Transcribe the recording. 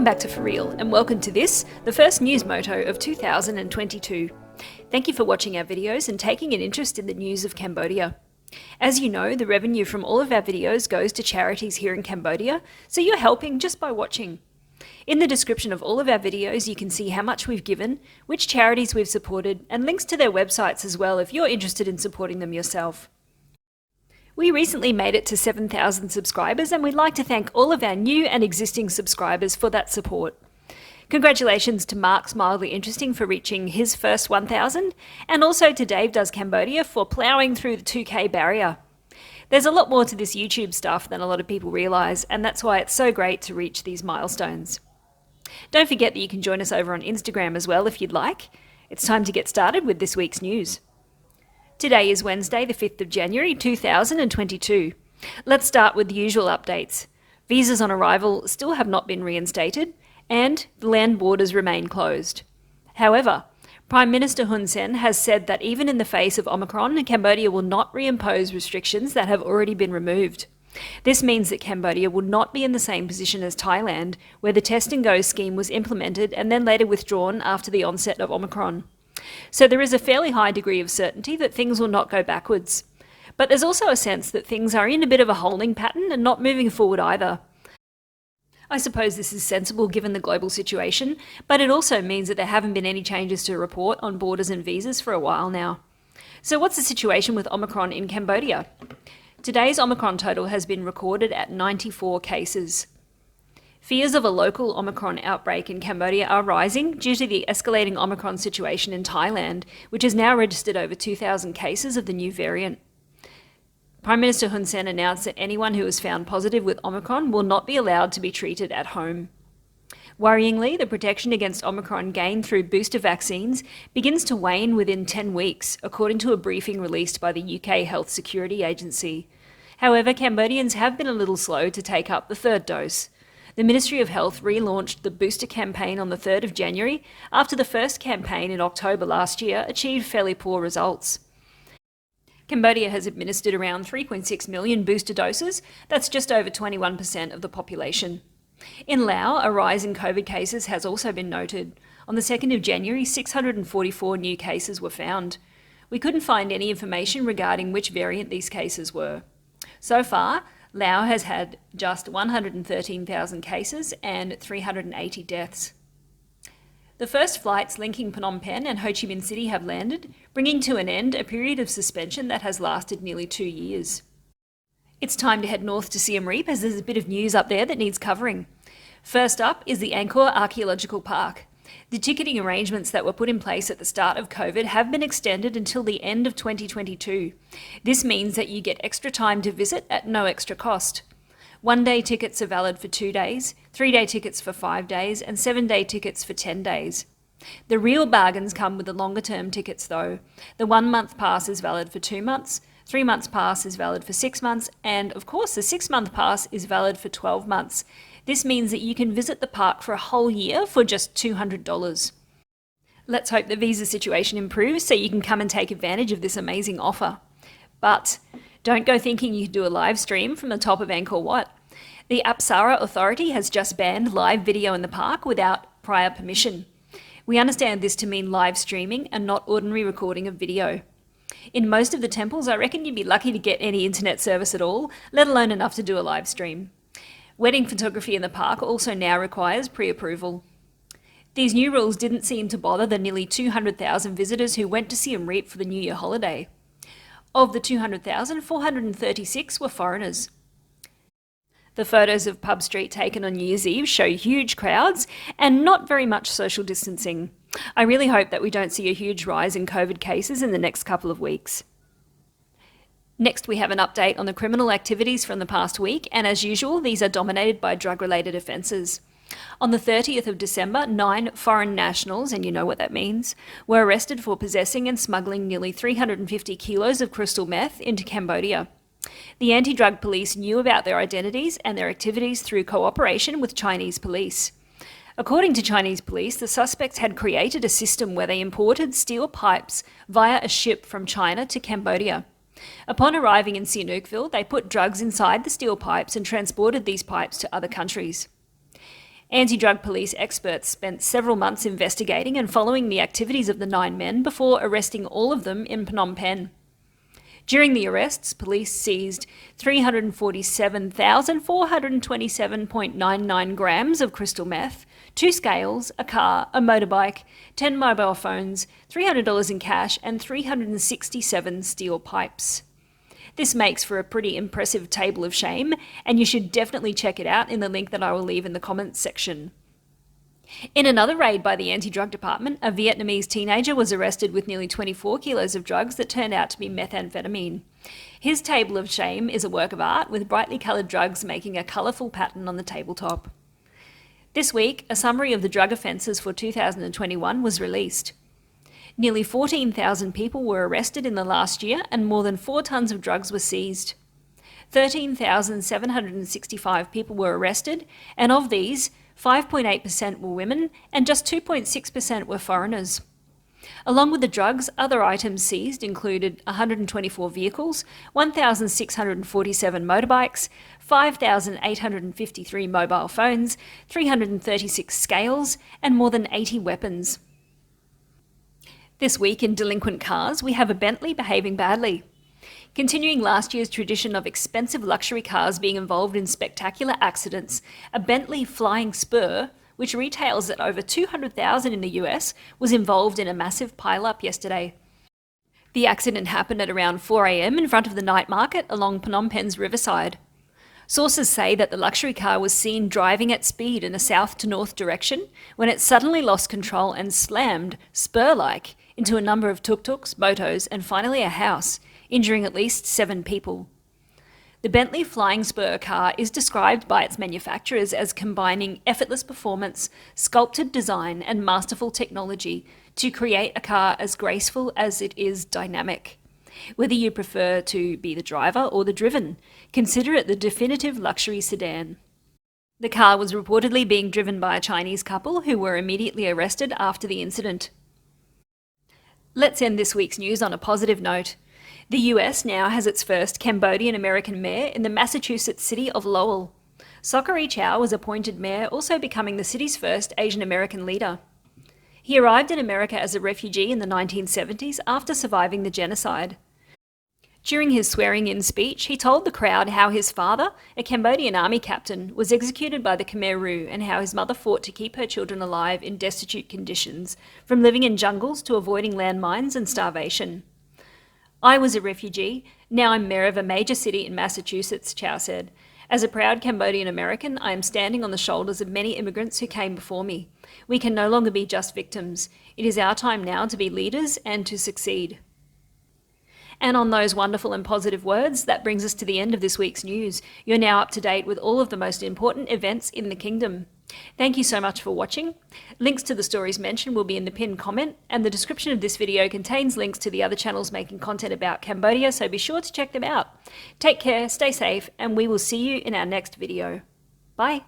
back to Riel, and welcome to this, the first news moto of 2022. Thank you for watching our videos and taking an interest in the news of Cambodia. As you know, the revenue from all of our videos goes to charities here in Cambodia, so you're helping just by watching. In the description of all of our videos, you can see how much we've given, which charities we've supported, and links to their websites as well if you're interested in supporting them yourself. We recently made it to 7,000 subscribers, and we'd like to thank all of our new and existing subscribers for that support. Congratulations to Mark's Mildly Interesting for reaching his first 1,000, and also to Dave Does Cambodia for ploughing through the 2K barrier. There's a lot more to this YouTube stuff than a lot of people realise, and that's why it's so great to reach these milestones. Don't forget that you can join us over on Instagram as well if you'd like. It's time to get started with this week's news. Today is Wednesday, the 5th of January 2022. Let's start with the usual updates. Visas on arrival still have not been reinstated, and the land borders remain closed. However, Prime Minister Hun Sen has said that even in the face of Omicron, Cambodia will not reimpose restrictions that have already been removed. This means that Cambodia will not be in the same position as Thailand, where the test and go scheme was implemented and then later withdrawn after the onset of Omicron. So there is a fairly high degree of certainty that things will not go backwards. But there's also a sense that things are in a bit of a holding pattern and not moving forward either. I suppose this is sensible given the global situation, but it also means that there haven't been any changes to report on borders and visas for a while now. So what's the situation with Omicron in Cambodia? Today's Omicron total has been recorded at 94 cases. Fears of a local Omicron outbreak in Cambodia are rising due to the escalating Omicron situation in Thailand, which has now registered over 2,000 cases of the new variant. Prime Minister Hun Sen announced that anyone who is found positive with Omicron will not be allowed to be treated at home. Worryingly, the protection against Omicron gained through booster vaccines begins to wane within 10 weeks, according to a briefing released by the UK Health Security Agency. However, Cambodians have been a little slow to take up the third dose. The Ministry of Health relaunched the booster campaign on the 3rd of January after the first campaign in October last year achieved fairly poor results. Cambodia has administered around 3.6 million booster doses, that's just over 21% of the population. In Laos, a rise in COVID cases has also been noted. On the 2nd of January, 644 new cases were found. We couldn't find any information regarding which variant these cases were. So far, Laos has had just 113,000 cases and 380 deaths. The first flights linking Phnom Penh and Ho Chi Minh City have landed, bringing to an end a period of suspension that has lasted nearly 2 years. It's time to head north to Siem Reap as there's a bit of news up there that needs covering. First up is the Angkor Archaeological Park. The ticketing arrangements that were put in place at the start of COVID have been extended until the end of 2022. This means that you get extra time to visit at no extra cost. 1-day tickets are valid for 2 days, 3-day tickets for 5 days, and 7-day tickets for 10 days. The real bargains come with the longer-term tickets though. The 1-month pass is valid for 2 months, 3 months pass is valid for 6 months, and of course the 6-month pass is valid for 12 months. This means that you can visit the park for a whole year for just $200. Let's hope the visa situation improves so you can come and take advantage of this amazing offer. But don't go thinking you can do a live stream from the top of Angkor Wat. The Apsara Authority has just banned live video in the park without prior permission. We understand this to mean live streaming and not ordinary recording of video. In most of the temples, I reckon you'd be lucky to get any internet service at all, let alone enough to do a live stream. Wedding photography in the park also now requires pre-approval. These new rules didn't seem to bother the nearly 200,000 visitors who went to Siem Reap for the New Year holiday. Of the 200,000, 436 were foreigners. The photos of Pub Street taken on New Year's Eve show huge crowds and not very much social distancing. I really hope that we don't see a huge rise in COVID cases in the next couple of weeks. Next, we have an update on the criminal activities from the past week, and as usual, these are dominated by drug-related offences. On the 30th of December, 9 foreign nationals, and you know what that means, were arrested for possessing and smuggling nearly 350 kilos of crystal meth into Cambodia. The anti-drug police knew about their identities and their activities through cooperation with Chinese police. According to Chinese police, the suspects had created a system where they imported steel pipes via a ship from China to Cambodia. Upon arriving in Sihanoukville, they put drugs inside the steel pipes and transported these pipes to other countries. Anti-drug police experts spent several months investigating and following the activities of the 9 men before arresting all of them in Phnom Penh. During the arrests, police seized 347,427.99 grams of crystal meth, 2 scales, a car, a motorbike, 10 mobile phones, $300 in cash, and 367 steel pipes. This makes for a pretty impressive table of shame, and you should definitely check it out in the link that I will leave in the comments section. In another raid by the anti-drug department, a Vietnamese teenager was arrested with nearly 24 kilos of drugs that turned out to be methamphetamine. His table of shame is a work of art, with brightly coloured drugs making a colourful pattern on the tabletop. This week, a summary of the drug offences for 2021 was released. Nearly 14,000 people were arrested in the last year, and more than 4 tonnes of drugs were seized. 13,765 people were arrested, and of these, 5.8% were women and just 2.6% were foreigners. Along with the drugs, other items seized included 124 vehicles, 1,647 motorbikes, 5,853 mobile phones, 336 scales, and more than 80 weapons. This week in delinquent cars, we have a Bentley behaving badly. Continuing last year's tradition of expensive luxury cars being involved in spectacular accidents, a Bentley Flying Spur, which retails at over $200,000 in the US, was involved in a massive pile-up yesterday. The accident happened at around 4 a.m. in front of the night market along Phnom Penh's riverside. Sources say that the luxury car was seen driving at speed in a south to north direction when it suddenly lost control and slammed, spur-like, into a number of tuk-tuks, motos, and finally a house, injuring at least 7 people. The Bentley Flying Spur car is described by its manufacturers as combining effortless performance, sculpted design, and masterful technology to create a car as graceful as it is dynamic. Whether you prefer to be the driver or the driven, consider it the definitive luxury sedan. The car was reportedly being driven by a Chinese couple who were immediately arrested after the incident. Let's end this week's news on a positive note. The US now has its first Cambodian-American mayor in the Massachusetts city of Lowell. Sokari Chow was appointed mayor, also becoming the city's first Asian-American leader. He arrived in America as a refugee in the 1970s after surviving the genocide. During his swearing-in speech, he told the crowd how his father, a Cambodian army captain, was executed by the Khmer Rouge and how his mother fought to keep her children alive in destitute conditions, from living in jungles to avoiding landmines and starvation. "I was a refugee, now I'm mayor of a major city in Massachusetts," Chow said. "As a proud Cambodian American, I am standing on the shoulders of many immigrants who came before me. We can no longer be just victims. It is our time now to be leaders and to succeed." And on those wonderful and positive words, that brings us to the end of this week's news. You're now up to date with all of the most important events in the kingdom. Thank you so much for watching. Links to the stories mentioned will be in the pinned comment, and the description of this video contains links to the other channels making content about Cambodia, so be sure to check them out. Take care, stay safe, and we will see you in our next video. Bye.